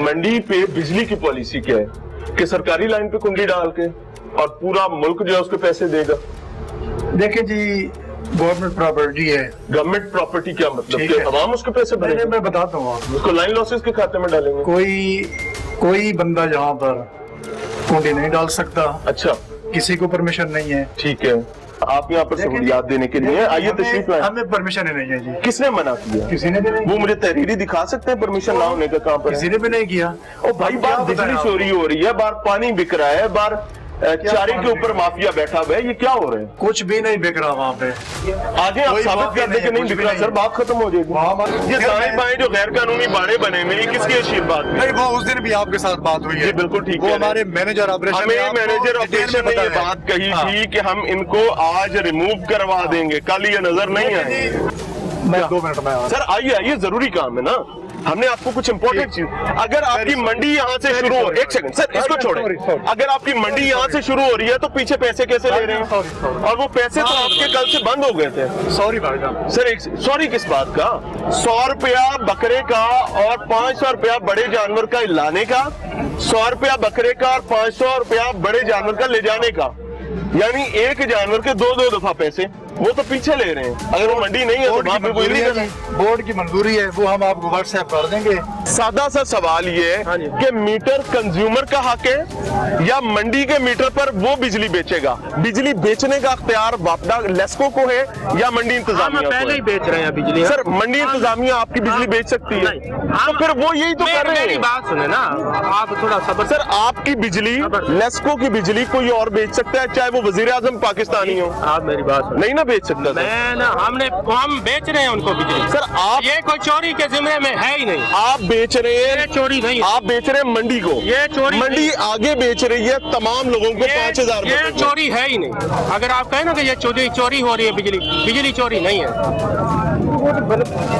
मंडी पे बिजली की पॉलिसी क्या है कि सरकारी लाइन पे कुंडली डाल के और पूरा मुल्क जो है उसके पैसे देगा? देखिए जी, गवर्नमेंट प्रॉपर्टी है। गवर्नमेंट प्रॉपर्टी क्या मतलब कि अवाम उसके पैसे भरेंगे? मैं बताता हूँ आपको, उसको लाइन लॉसेस के खाते में डालेंगे? कोई बंदा यहाँ पर कुंडी नहीं डाल सकता। अच्छा, किसी को परमिशन नहीं है। ठीक है, आप यहाँ पर सहूलियात देने के लिए आइए, तशरीफ लाएं। हमें परमिशन ही नहीं है जी। किसने मना किया? किसी ने भी नहीं। वो मुझे तहरीरी दिखा सकते हैं परमिशन ना होने का? कहाँ पर? किसी ने भी नहीं किया। ओ भाई, बाहर बिजली चोरी हो रही है, बाहर पानी बिक रहा है, बाहर चारे के ऊपर माफिया बैठा हुआ है, ये क्या हो रहा है? कुछ भी नहीं बिक रहा वहाँ पे। आगे आप साबित कर दें कि नहीं बिक रहा सर, बात खत्म हो जाएगी। ये दाएं बाएं जो गैर कानूनी बाड़े बने हुए, किसकी हैसियत बात नहीं? वो उस दिन भी आपके साथ बात हुई है। जी बिल्कुल ठीक है। है, हमारे मैनेजर ऑपरेशन, हमें मैनेजर ऑपरेशन ने ये बात कही थी कि हम इनको आज रिमूव करवा देंगे, कल ये नजर नहीं आएंगे। मैं 2 मिनट में सर आइए आइए, जरूरी काम है ना, हमने आपको कुछ इंपॉर्टेंट चीज। अगर आपकी मंडी यहाँ से शुरू हो, एक सेकंड सर, इसको छोड़ें। अगर आपकी मंडी यहाँ से शुरू हो रही है तो पीछे पैसे कैसे ले रहे हैं? और वो पैसे तो आपके कल से बंद हो गए थे। सॉरी भाई सर, एक सॉरी किस बात का? 100 रुपया बकरे का और 500 रुपया बड़े जानवर का लाने का, 100 रुपया बकरे का और 500 रुपया बड़े जानवर का ले जाने का, यानी एक जानवर के 2 दफा पैसे वो तो पीछे ले रहे हैं। अगर वो मंडी नहीं है तो वहाँ पे कोई नहीं है। बोर्ड की मंजूरी है, वो हम आपको व्हाट्सएप कर देंगे। सादा सा सवाल ये है कि मीटर कंज्यूमर का हक है या मंडी के मीटर पर वो बिजली बेचेगा? बिजली बेचने का अख्तियार वापडा लेस्को को है या मंडी इंतजामिया को? पहले ही बेच रहे हैं बिजली। सर, मंडी इंतजामिया आपकी बिजली बेच सकती है, तो फिर वो यही तो कर रहे हैं। मेरी बात सुने ना, आप थोड़ा सब्र। सर, आपकी बिजली, लेस्को की बिजली कोई और बेच सकता है, चाहे वो वजीर आजम पाकिस्तानी हो? आप मेरी बात नहीं ना बेच सकता। मैं ना, हम बेच रहे हैं उनको बिजली। सर आप, ये कोई चोरी के जिम्मे में है ही नहीं। आप बेच रहे हैं, चोरी नहीं, आप बेच रहे हैं मंडी को। ये चोरी, मंडी आगे बेच रही है तमाम लोगों को 5000। ये चोरी है ही नहीं। अगर आप कहें ना कि ये चोरी हो रही है, बिजली चोरी नहीं है।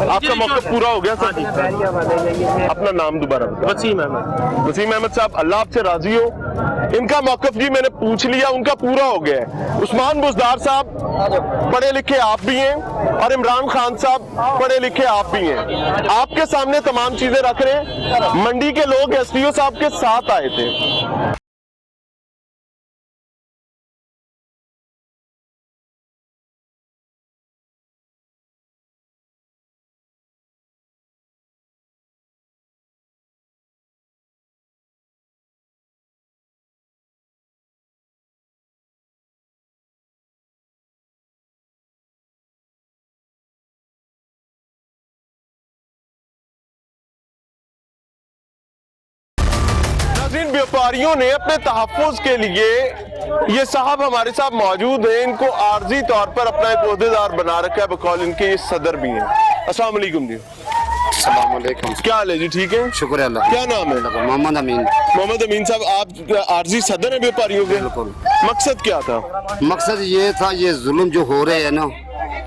आपका मौका पूरा हो गया सर। अपना नाम दोबारा? वसीम अहमद। वसीम अहमद साहब, अल्लाह आपसे राजी हो। इनका मौकफ जी मैंने पूछ लिया, उनका पूरा हो गया है। उस्मान बुजदार साहब पढ़े लिखे आप भी हैं और इमरान खान साहब पढ़े लिखे आप भी हैं। आपके सामने तमाम चीजें रख रहे हैं। मंडी के लोग एसडीओ साहब के साथ आए थे। व्यापारियों ने अपने तहफ़्फ़ुज़ के लिए, ये साहब हमारे साथ मौजूद हैं, इनको आर्जी तौर पर अपना एक ओहदेदार बना रखा है, बकौल इनके ये सदर भी हैं। अस्सलाम वालेकुम जी। अस्सलाम वालेकुम। क्या हाल है जी? ठीक है, शुक्र अल्लाह। क्या नाम है? मोहम्मद अमीन। मोहम्मद अमीन साहब, आप आर्जी सदर हैं व्यापारियों के? बिल्कुल। मकसद क्या था? मकसद ये था, ये जुल्म जो हो रहे हैं ना,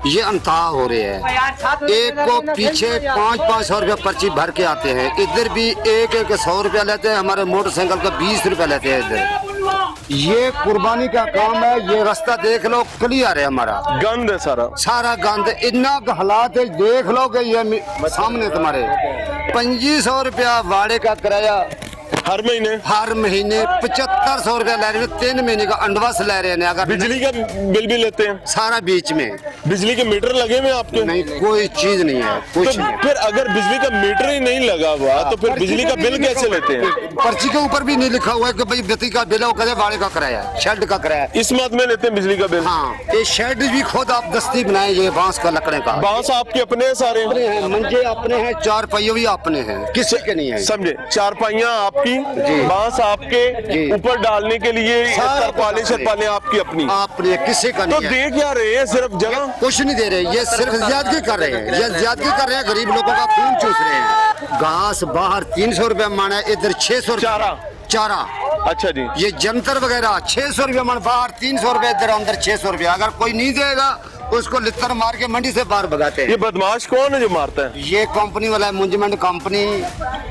ये अनतहा हो रहे हैं। एक को पीछे 500 रुपया पर्ची भर के आते हैं, इधर भी एक 100 रुपया लेते हैं, हमारे मोटरसाइकिल का 20 रुपया लेते हैं इधर। ये कुर्बानी का काम है। ये रास्ता देख लो, क्लियर है, हमारा गंद है, सारा गंद, इतना हालात है, देख लो कि ये सामने तुम्हारे 2500 रुपया वाड़े का किराया हर महीने 7500 रुपया ले रहे हैं। 3 महीने का अंडवास ले रहे हैं। अगर बिजली का बिल भी लेते हैं सारा बीच में। बिजली के मीटर लगे हुए आपके? नहीं, कोई चीज नहीं है, कुछ तो नहीं। फिर अगर बिजली का मीटर ही नहीं लगा हुआ तो फिर बिजली का बिल कैसे लेते हैं? पर्ची के ऊपर भी नहीं लिखा हुआ है कि भाई बिजली का बिल है, कहते वाड़े का किराया, शेड का किराया। इस मद में लेते हैं बिजली का बिल? हाँ, ये शेड भी खुद आप दस्ती बनाए, ये बांस का, लकड़े का। बांस आपके अपने हैं सारे? अपने हैं, मंजे अपने हैं, 4 पहिए भी अपने हैं, किसी के नहीं है। समझे? 4 पहियां आपकी, बांस आपके, ऊपर डालने के लिए तरपालें शरपालें आपकी अपनी? आपने, किसी का तो नहीं है। दे क्या रहे हैं? सिर्फ जगह कुछ नहीं दे रहे, ये सिर्फ ज्यादती कर रहे हैं। ये ज्यादती कर रहे हैं, गरीब लोगों का खून चूस रहे हैं। घास बाहर 300 रुपया माना है, इधर 600 चारा। अच्छा जी। ये जंतर वगैरह 600 रुपया मन, बाहर 300 रुपया, इधर अंदर 600 रुपया। अगर कोई नहीं देगा उसको लित्तर मार के मंडी से बाहर भगाते ये हैं। बदमाश कौन है जो मारता है? ये कंपनी वाला है, मुंजमेंट कंपनी,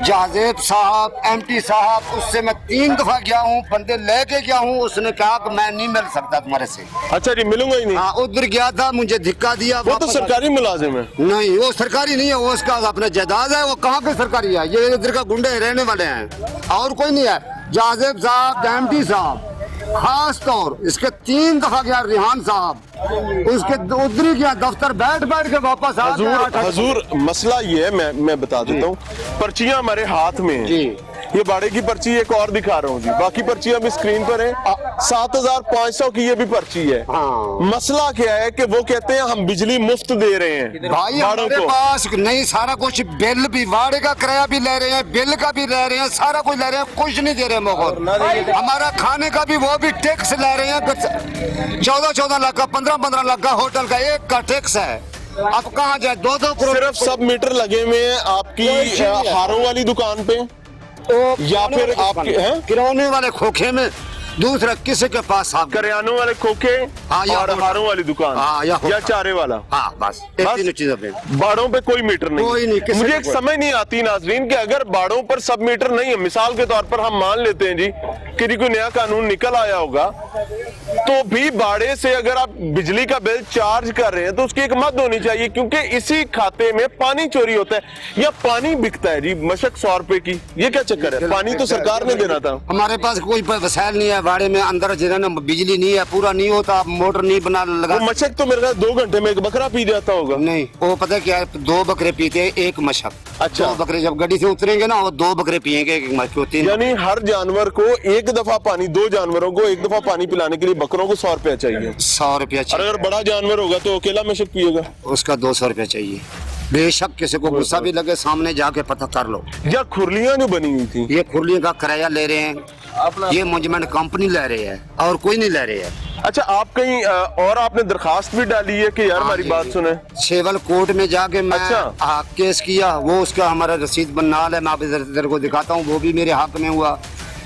जाजेब साहब, एमटी साहब। उससे मैं 3 दफा गया हूँ, बंदे लेके गया हूँ, उसने कहा कि मैं नहीं मिल सकता तुम्हारे से। अच्छा जी, मिलूंगा ही नहीं। हाँ, उधर गया था, मुझे धिक्का दिया। वो तो वापस सरकारी मुलाजिम है। नहीं, वो सरकारी नहीं है, वो उसका अपना जायदाद है। वो कहाँ के सरकारी है? ये इधर का गुंडे रहने वाले हैं और कोई नहीं है। जाजेब साहब, एमटी साहब, खास तौर इसके 3 दफा गया। रिहान साहब उसके उधर ही गया, दफ्तर बैठ के वापस आ गया। हजूर मसला ये है, मैं बता देता हूँ, पर्चियां हमारे हाथ में हैं। जी। ये बाड़े की पर्ची एक और दिखा रहा हूँ जी, बाकी पर्चियां भी स्क्रीन पर है। 7500 की ये भी पर्ची है। हाँ। मसला क्या है कि वो कहते हैं हम बिजली मुफ्त दे रहे हैं भाई बाड़ों हमारे को। पास नहीं, सारा कुछ बिल भी, वाड़े का किराया भी ले रहे हैं, बिल का भी ले रहे हैं, सारा कुछ ले रहे हैं, कुछ नहीं दे रहे मोहर। हमारा खाने का भी वो भी टैक्स ले रहे हैं। 14 लाख का, 15 लाख का होटल का एक का टैक्स है। अब कहाँ जाए? 2 करोड़। सिर्फ सब मीटर लगे हुए हैं आपकी हारों वाली दुकान पे या फिर आपके हैं किराने वाले खोखे में, दूसरा किसी के पास आप करियानों वाले खोखे हाँ, या और होटल। हारों वाली दुकान हाँ, या या होटल। चारे वाला। हाँ, बस एक बस? तीन चीजों पे। बाड़ों पे कोई मीटर नहीं। कोई नहीं, किसी मुझे को एक कोई। समझ नहीं आती नाजरीन कि अगर बाड़ों पर सब मीटर नहीं है, मिसाल के तौर पर हम मान लेते हैं जी कि कोई नया कानून निकल आया होगा, तो भी बाड़े से अगर आप बिजली का बिल चार्ज कर रहे हैं तो उसकी एक मद होनी चाहिए, क्योंकि इसी खाते में पानी चोरी होता है या पानी बिकता है जी मशक 100 रुपए की। ये क्या चक्कर है? पानी तो सरकार ने देना था। हमारे पास कोई वसाइल नहीं है वाड़े में, अंदर जिन्होंने बिजली नहीं है, पूरा नहीं होता, मोटर नहीं बना लगा। वो मशक तो मेरे ख्याल 2 घंटे में एक बकरा पी जाता होगा। नहीं, वो पता क्या है, 2 बकरे पीते हैं, एक मशक। अच्छा। 2 बकरे जब गाड़ी से उतरेंगे ना, वो 2 बकरे पियेंगे, एक मशक को 3। यानी हर जानवर को एक दफा पानी, 2 जानवरों को एक दफा पानी पिलाने के लिए बकरों को 100 रुपया चाहिए। 100 रुपया और चाहिए। अगर बड़ा जानवर होगा तो अकेला मशक पिएगा। उसका 200 रुपया चाहिए। बेशक किसी को गुस्सा भी लगे, सामने जाके पता कर लो। या खुरलियां जो बनी हुई थी, ये खुरलियों का किराया ले रहे हैं, ये मुंजमेंट कंपनी ले रही है और कोई नहीं ले रही है। अच्छा आप कहीं और आपने दरखास्त भी डाली है कि यार हमारी बात सुने? सिविल कोर्ट में जाके मैं अच्छा। केस किया, वो उसका हमारा रसीद बनाल है, मैं आप इधर को दिखाता हूँ, वो भी मेरे हक में हुआ।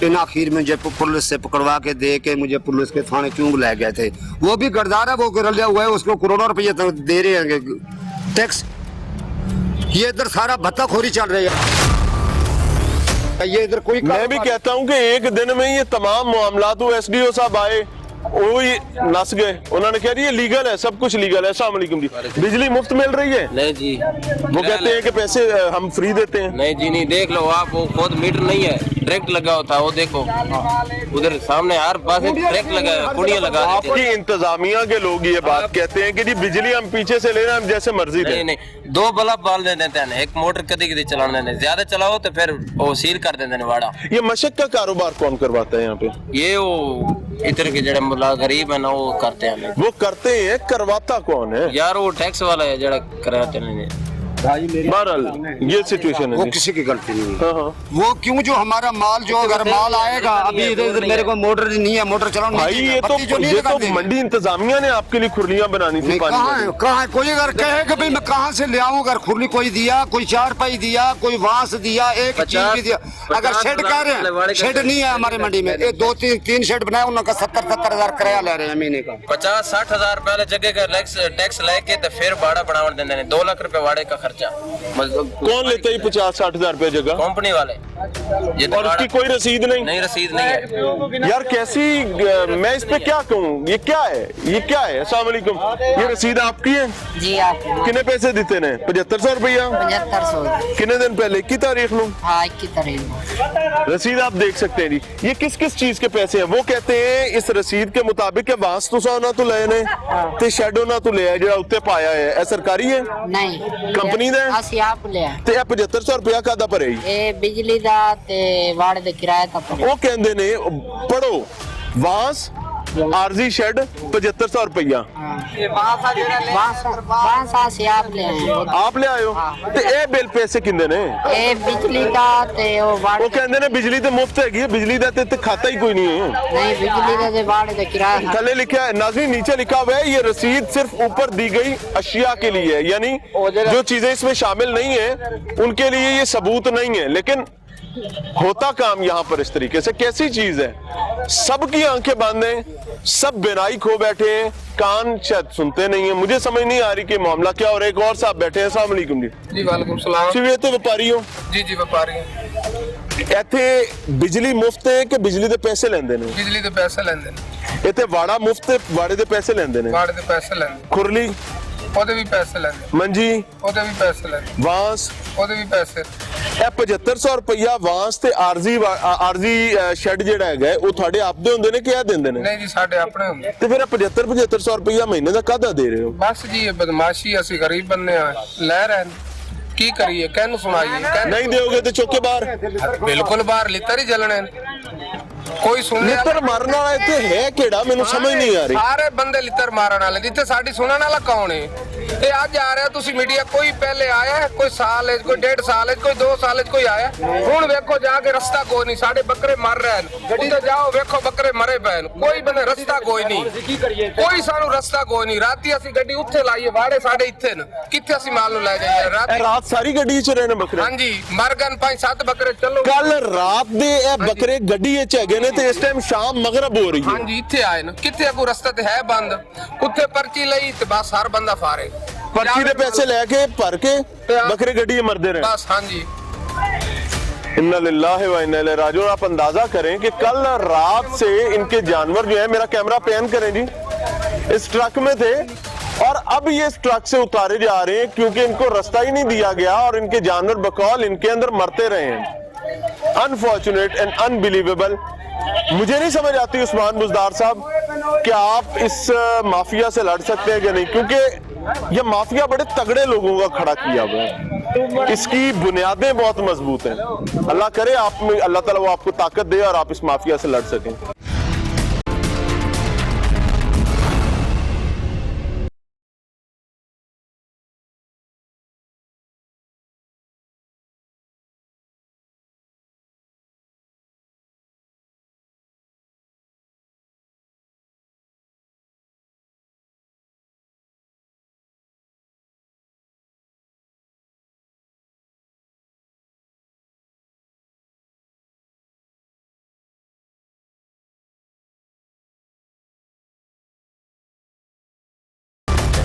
इन आखिर में मुझे पुलिस से पकड़वा के दे के मुझे पुलिस के थाने चूंग ले गए थे। वो भी गर्दार है, वो गिरलिया हुआ है, उसको करोड़ों रुपये दे रहे हैं टैक्स। ये इधर सारा भत्ताखोरी चल रही है। ये इधर कोई मैं भी कहता हूं कि एक दिन में ये तमाम मामला तो एसडीओ साहब आए, वो ही नस गए। उन्होंने कह दिया ये लीगल है, सब कुछ लीगल है। अस्सलाम वालेकुम जी, बिजली मुफ्त मिल रही है? नहीं जी, वो कहते हैं कि पैसे हम फ्री देते हैं। नहीं जी नहीं, देख लो आप, वो खुद मीटर नहीं है, डायरेक्ट लगा होता है। वो देखो उधर सामने हर पास डायरेक्ट लगा है, कुड़ियां लगा देते आपकी हैं। इंतजामिया के लोग ये बात कहते हैं कि जी बिजली हम पीछे से ले रहे हैं, हम जैसे मर्जी नहीं दें। नहीं, 2 बल्ब बाल दे देते हैं, एक मोटर कदी कदी चलाने देते हैं, ज्यादा चलाओ तो फिर वो सील कर देते हैं वाड़ा। ये मशक का कारोबार कौन करवाता है यहाँ पे? ये वो इधर के जड़े मुला गरीब है ना, वो करते हैं। वो करते हैं, करवाता कौन है? यार वो टैक्स वाला है जड़ा कराते नहीं। बहरहाल ये सिचुएशन वो है जी। किसी की गलती नहीं है। हाँ हाँ वो क्यों, जो हमारा माल, जो अगर माल आएगा, अभी इधर मेरे को मोटर नहीं है, मोटर चलाना भाई, ये तो मंडी इंतजामिया ने आपके लिए खुरलियां बनानी थी पानी कहाँ है, वाली। कहाँ है? कोई अगर कहे कि भाई मैं कहाँ से ले आऊँ, अगर खुरली कोई दिया, कोई 4 पाई दिया, कोई वांस दिया, एक चीज भी दिया। अगर शेड कह रहे हैं, शेड नहीं है हमारे मंडी में, एक 2-3 शेड बनाए, उनका 70-70 हजार किराया ले रहे हैं महीने का। 50-60 हजार पहले जगह का टैक्स लेके तो फिर बाड़ा बनावन देते हैं। 2 लाख रुपए वाड़े का खर्चा। कौन लेता है 50-60 हजार रुपए जगह? कंपनी वाले। ये तो और उसकी कोई रसीद नहीं? नहीं, रसीद नहीं है। यार कैसी, मैं इस पे क्या कहूँ, ये क्या है, ये क्या है? अस्सलाम वालेकुम, ये रसीद आपकी है? जी आप कितने पैसे देते ने? 7500 रुपया। 7500 कितने दिन पहले की तारीख नु हाँ 21 तारीख। रसीद आप देख सकते हैं जी। ये किस किस चीज के पैसे हैं? वो कहते हैं इस रसीद के मुताबिक वास तुसा ना तो ले ने ते शेडो ना तो ले जो उत्ते पाया है, ए सरकारी है? नहीं कंपनी दा है? ਅਸੀਂ ਆਪ ਲਿਆ ਤੇ ਇਹ 7500 ਰੁਪਇਆ ਕਾਦਾ ਭਰੇ ਜੀ? ਇਹ ਬਿਜਲੀ ਦਾ ਤੇ ਵਾੜ ਦੇ ਕਿਰਾਏ ਦਾ ਭਰਿਆ। ਉਹ ਕਹਿੰਦੇ ਨੇ ਪੜੋ ਵਾਂਸ ਆਰਜ਼ੀ ਸ਼ੈਡ 7500 ਰੁਪਇਆ ਬਾਂਸ ਅਸੀਂ ਆਪ ਲਿਆ ਆਪ ਲਿਆਇਓ ਤੇ ਇਹ ਬਿੱਲ ਪੈਸੇ ਕਿੰਨੇ ਨੇ? ਇਹ ਬਿਜਲੀ ਦਾ ਤੇ ਉਹ ਵਾੜ ਉਹ ਕਹਿੰਦੇ ਨੇ ਬਿਜਲੀ ਤੇ ਮੁਫਤ ਹੈਗੀ ਹੈ, ਬਿਜਲੀ ਦਾ ਤੇ खाता ही कोई नहीं है। नहीं बिजली ਦਾ ਤੇ ਵਾੜ ਦਾ ਕਿਰਾਇਆ थले लिखा है नाज़रीन, नीचे लिखा हुआ है ये रसीद सिर्फ ऊपर दी गई अशिया के लिए है, यानी जो चीजें इसमें शामिल नहीं है उनके लिए ये सबूत नहीं है। लेकिन होता काम यहाँ पर इस तरीके से, कैसी चीज है? सबकी आंखें बंद हैं, सब बिनाई खो बैठे हैं, कान शायद सुनते नहीं है। मुझे समझ नहीं आ रही कि मामला क्या हो रहा है। एक और साहब बैठे हैं। अस्सलाम वालेकुम जी। जी वालेकुम सलाम। जी तो व्यापारी हो? जी जी व्यापारी ਇੱਥੇ ਬਿਜਲੀ ਮੁਫਤ ਹੈ ਕਿ ਬਿਜਲੀ ਦੇ ਪੈਸੇ ਲੈਂਦੇ ਨੇ? ਬਿਜਲੀ ਦੇ ਪੈਸੇ ਲੈਂਦੇ ਨੇ। ਇੱਥੇ ਵਾੜਾ ਮੁਫਤ ਹੈ, ਵਾੜੇ ਦੇ ਪੈਸੇ ਲੈਂਦੇ ਨੇ? ਵਾੜੇ ਦੇ ਪੈਸੇ ਲੈਂਦੇ। ਖੁਰਲੀ ਉਹਦੇ ਵੀ ਪੈਸੇ ਲੈਂਦੇ। ਮੰਜੀ ਉਹਦੇ ਵੀ ਪੈਸੇ ਲੈਂਦੇ। ਵਾਂਸ ਉਹਦੇ ਵੀ ਪੈਸੇ। ਇਹ 7500 ਰੁਪਇਆ ਵਾਂਸ ਤੇ ਆਰਜ਼ੀ ਸ਼ੈੱਡ ਜਿਹੜਾ ਹੈਗਾ ਉਹ ਤੁਹਾਡੇ ਆਪਦੇ ਹੁੰਦੇ ਨੇ ਕਿ ਇਹ ਦਿੰਦੇ ਨੇ? ਨਹੀਂ ਜੀ ਸਾਡੇ ਆਪਣੇ ਹੁੰਦੇ। ਤੇ ਫਿਰ 7500 ਰੁਪਇਆ ਮਹੀਨੇ ਦਾ ਕਾਹਦਾ ਦੇ ਰਹੇ ਹੋ? ਬਸ ਜੀ ਇਹ ਬਦਮਾਸ਼ੀ, ਅਸੀਂ ਗਰੀਬ ਬੰਦੇ ਆ, ਲੈ ਰਹੇ ਨੇ, ਕੀ ਕਰੀਏ, ਕਹਿਨੂੰ ਸੁਣਾਈਏ? ਨਹੀਂ ਦਿਓਗੇ ਤੇ ਚੁੱਕ ਕੇ ਬਾਹਰ। ਬਿਲਕੁਲ ਬਾਹਰ ਲਿੱਤਰ ਹੀ ਜਲਣੇ ਨੇ। ਕੋਈ ਸੁਣਨੇ ਲਿੱਤਰ ਮਾਰਨ ਵਾਲਾ ਇੱਥੇ ਹੈ ਕਿਹੜਾ? ਮੈਨੂੰ ਸਮਝ ਨਹੀਂ ਆ ਰਹੀ। ਸਾਰੇ ਬੰਦੇ ਲਿੱਤਰ ਮਾਰਨ ਵਾਲੇ, ਜਿੱਥੇ ਸਾਡੀ ਸੁਣਨ ਵਾਲਾ ਕੌਣ ਹੈ? ਇਹ ਅੱਜ ਆ ਰਿਹਾ ਤੁਸੀਂ ਮੀਡੀਆ, ਕੋਈ ਪਹਿਲੇ ਆਇਆ, ਕੋਈ ਸਾਲ ਹੈ, ਕੋਈ 1.5 ਸਾਲ ਹੈ, ਕੋਈ 2 ਸਾਲ ਹੈ, ਕੋਈ ਆਇਆ। ਹੁਣ ਵੇਖੋ ਜਾ ਕੇ ਰਸਤਾ ਕੋਈ ਨਹੀਂ, ਸਾਡੇ ਬੱਕਰੇ ਮਰ ਰਹੇ ਨੇ। ਉੱਥੇ ਜਾਓ ਵੇਖੋ ਬੱਕਰੇ ਮਰੇ ਪਏ ਨੇ, ਕੋਈ ਬੰਦੇ ਰਸਤਾ ਕੋਈ ਨਹੀਂ, ਕੋਈ ਸਾਨੂੰ ਰਸਤਾ ਕੋਈ ਨਹੀਂ। ਰਾਤੀ ਅਸੀਂ ਗੱਡੀ ਉੱਥੇ ਲਾਈਏ, ਵਾੜੇ ਸਾਡੇ ਇੱਥੇ ਨੇ, ਕਿੱਥੇ ਅਸੀਂ ਮਾਲ ਨੂੰ ਲੈ ਜਾਈਏ? ਇਹ ਰਾਤ ਸਾਰੀ ਗੱਡੀ 'ਚ ਰਹੇ ਨੇ ਬੱਕਰੇ? ਹਾਂਜੀ ਮਰ ਗਏ 5-7 ਬੱਕਰੇ। ਚਲੋ ਕੱਲ ਰਾਤ ਦੇ ਇਹ ਬੱਕਰੇ ਗੱਡੀ 'ਚ ਹੈਗੇ ਨੇ ਤੇ ਇਸ ਟਾਈਮ ਸ਼ਾਮ ਮਗਰਬ ਹੋ ਰਹੀ ਹੈ। ਹਾਂਜੀ ਇੱਥੇ ਆਏ ਨੇ, ਕਿੱਥੇ ਕੋਈ ਰਸਤਾ ਤੇ ਹੈ ਬੰਦ? ਉੱਥੇ ਪਰਚੀ ਲਈ ਤੇ ਬਸ ਹਰ ਬੰਦਾ ਫਾਰੇ, पर्ची के पैसे लेके भर के बकरे गड्डी में मरते रहे बस। हाँ जी इन्ना लिल्लाहि व इन्ना इलैहि राजिऊन। आप अंदाजा करें कि कल रात से इनके जानवर जो है, मेरा कैमरा पैन करें जी, इस ट्रक में थे और अब ये इस ट्रक से उतारे जा रहे हैं क्योंकि इनको रास्ता ही नहीं दिया गया और इनके जानवर बकौल इनके अंदर मरते रहे हैं। Unfortunate and unbelievable. मुझे नहीं समझ आती उस्मान बुज़दार साहब कि आप इस माफिया से लड़ सकते हैं कि नहीं, क्योंकि ये माफिया बड़े तगड़े लोगों का खड़ा किया हुआ है, इसकी बुनियादें बहुत मजबूत हैं। अल्लाह करे आप में, अल्लाह ताला वो आपको ताकत दे और आप इस माफिया से लड़ सकें।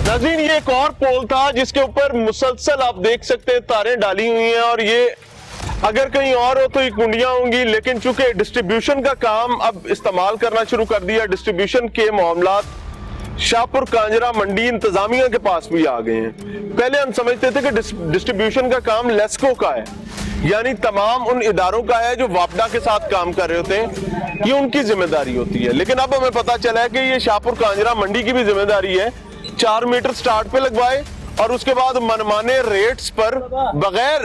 नाज़रीन ये एक और पोल था जिसके ऊपर मुसलसल आप देख सकते हैं तारें डाली हुई हैं और ये अगर कहीं और हो तो ये कुंडियां होंगी, लेकिन चूंकि डिस्ट्रीब्यूशन का काम अब इस्तेमाल करना शुरू कर दिया, डिस्ट्रीब्यूशन के मामलात शाहपुर कांजरा मंडी इंतजामिया के पास भी आ गए हैं। पहले हम समझते थे कि डिस्ट्रीब्यूशन का काम लेस्को का है, यानी तमाम उन इदारों का है जो वापडा के साथ काम कर रहे होते हैं, ये उनकी जिम्मेदारी होती है। लेकिन अब हमें पता चला है कि ये शाहपुर कांजरा मंडी की भी जिम्मेदारी है। 4 मीटर स्टार्ट पे लगवाए और उसके बाद मनमाने रेट्स पर बगैर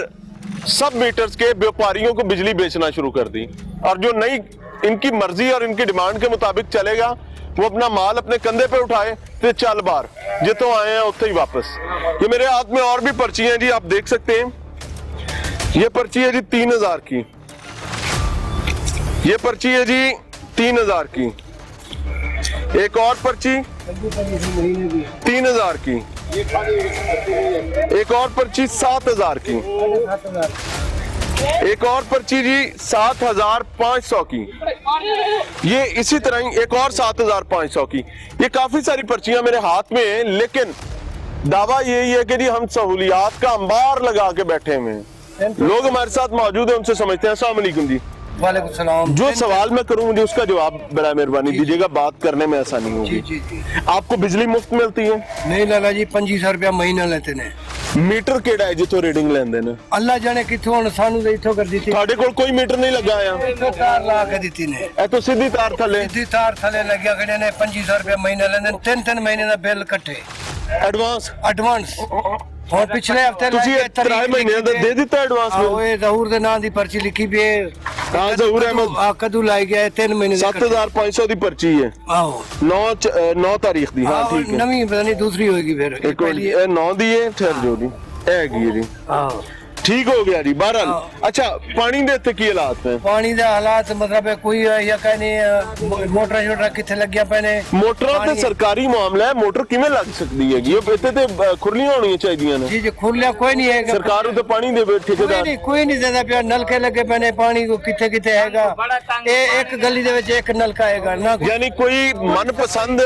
सब मीटर्स के व्यापारियों को बिजली बेचना शुरू कर दी। और जो नई इनकी मर्जी और इनकी डिमांड के मुताबिक चलेगा वो अपना माल अपने कंधे पे उठाए तो चल बार जितो आए हैं उत्थे ही वापस। ये मेरे हाथ में और भी पर्ची हैं जी, आप देख सकते हैं। ये पर्ची है जी 3000 की, ये पर्ची है जी 3000 की, एक और पर्ची 3000 की, एक और पर्ची 7000 की, एक और पर्ची जी 7500 की, ये इसी तरह ही एक और 7500 की। ये काफी सारी पर्चियां मेरे हाथ में हैं, लेकिन दावा यही है कि जी हम सहूलियात का अंबार लगा के बैठे हुए हैं। लोग हमारे साथ मौजूद हैं, उनसे समझते हैं। अस्सलाम वालेकुम जी। वालेकुम सलाम। जो सवाल मैं करूं मुझे उसका जवाब बड़ा मेहरबानी दीजिएगा, बात करने में आसानी होगी। जी जी आपको बिजली मुफ्त मिलती है? नहीं लाला जी 2500 रुपया महीना लेते ने। मीटर केड़ा है जितो रीडिंग लेंदे ने? अल्लाह जाने किथों हुण सानू ते इथों कर दित्ती। ਤੁਹਾਡੇ ਕੋਲ ਕੋਈ ਮੀਟਰ ਨਹੀਂ ਲੱਗਾ ਆ? इथों तार ला के दित्ती ने। ਇਹ तो सीधी तार थले सीधी तार थले लग्या खड़े ने। 2500 रुपया महीना लेंदे ने। 3 महीने दा बिल कट्ठे एडवांस। एडवांस और पिछले हफ्ते ਤੁਸੀਂ 3 ਮਹੀਨਿਆਂ ਦਾ ਦੇ ਦਿੱਤਾ ਐਡਵਾਂਸ ਆਹ में? ਇਹ ਜ਼ਹੂਰ ਦੇ ਨਾਂ ਦੀ ਪਰਚੀ ਲਿਖੀ ਵੀ ਹੈ। ਹਾਂ ਜ਼ਹੂਰ ਅਹਿਮਦ। ਆ ਕਦੋਂ ਲਾਈ ਗਿਆ 3 ਮਹੀਨੇ ਦਾ। 7500 ਦੀ ਪਰਚੀ ਹੈ। ਆਹੋ 9 ਤਾਰੀਖ ਦੀ। ਹਾਂ ਠੀਕ ਹੈ। ਨਵੀਂ ਪਤਾ ਨਹੀਂ ਦੂਸਰੀ ਹੋਏਗੀ ਫਿਰ। ਇੱਕ ਮਿੰਟ, ਇਹ 9 ਦੀ ਹੈ। ਠਹਿਰ ਜਾਓ ਜੀ, ਇਹ ਹੈਗੀ ਹੈ ਜੀ। ਆਹੋ ठीक हो गया जी। बहरहाल अच्छा पानी दे इत्थे की हालात ने? पानी ਦੇ ਹਾਲਾਤ ਮਤਲਬ ਹੈ ਕੋਈ या कहने मोटर शोटर किथे ਲੱਗਿਆ ਪੈਨੇ ਮੋਟਰਾਂ ਤੇ ਸਰਕਾਰੀ ਮਾਮਲਾ ਹੈ, ਮੋਟਰ ਕਿਵੇਂ ਲੱਗ ਸਕਦੀ ਹੈਗੀ? ਉਹ ਇੱਥੇ ਤੇ ਖੁਰਲੀਆਂ ਹੋਣੀਆਂ ਚਾਹੀਦੀਆਂ ਨੇ। ਜੀ ਜੀ ਖੁੱਲਿਆ ਕੋਈ ਨਹੀਂ ਹੈਗਾ ਸਰਕਾਰ ਉਤੇ ਪਾਣੀ ਦੇਵੇ ਠੇਕੇਦਾਰ। ਕੋਈ ਨਹੀਂ ਦੇਦਾ ਪਿਆ ਨਲਕੇ ਲੱਗੇ ਪੈਨੇ ਪਾਣੀ ਕੋ ਕਿੱਥੇ ਕਿੱਥੇ ਹੈਗਾ ਇਹ ਇੱਕ ਗਲੀ ਦੇ ਵਿੱਚ ਇੱਕ ਨਲਕਾ ਹੈਗਾ ਨਾ ਯਾਨੀ ਕੋਈ ਮਨਪਸੰਦ